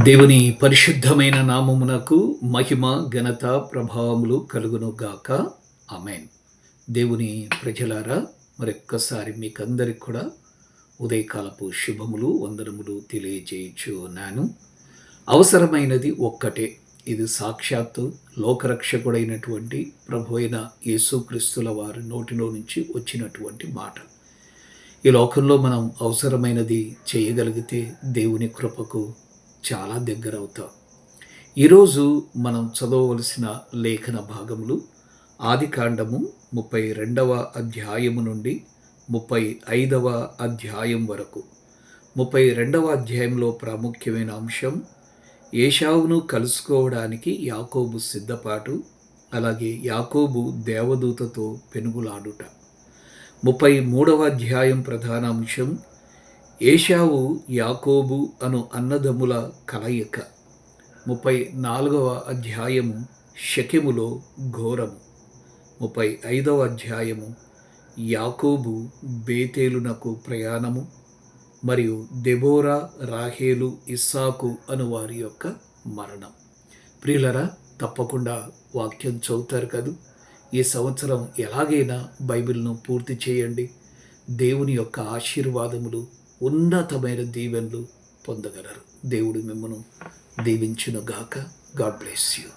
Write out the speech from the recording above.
దేవుని పరిశుద్ధమైన నామమునకు మహిమ ఘనత ప్రభావములు కలుగును గాక. ఆమేన్. దేవుని ప్రజలారా, మరొక్కసారి మీకందరికి కూడా ఉదయకాలపు శుభములు వందనములు తెలియజేయుచున్నాను. అవసరమైనది ఒక్కటే. ఇది సాక్షాత్తు లోకరక్షకుడైనటువంటి ప్రభు అయిన యేసుక్రీస్తుల వారి నోటిలో నుంచి వచ్చినటువంటి మాట. ఈ లోకంలో మనం అవసరమైనది చేయగలిగితే దేవుని కృపకు చాలా దగ్గరవుతాం. ఈరోజు మనం చదవవలసిన లేఖన భాగములు ఆదికాండము 32వ అధ్యాయము నుండి 35వ అధ్యాయం వరకు. 32వ అధ్యాయంలో ప్రాముఖ్యమైన అంశం ఏశావును కలుసుకోవడానికి యాకోబు సిద్ధపాటు, అలాగే యాకోబు దేవదూతతో పెనుగులాడుట. 33వ అధ్యాయం ప్రధాన అంశం ఏశావు యాకోబు అను అన్నదమ్ముల కలయిక. 34వ అధ్యాయము షెకెములో ఘోరము. 35వ అధ్యాయము యాకోబు బేతేలునకు ప్రయాణము మరియు దెబోరా, రాహేలు, ఇస్సాకు అను వారి యొక్క మరణం. ప్రియులరా, తప్పకుండా వాక్యం చదువుతారు కదూ. ఈ సంవత్సరం ఎలాగైనా బైబిల్ను పూర్తి చేయండి. దేవుని యొక్క ఆశీర్వాదములు, ఉన్నతమైన దీవెనలు పొందగలరు. దేవుడు మిమ్మను దీవించునుగాక. God bless you.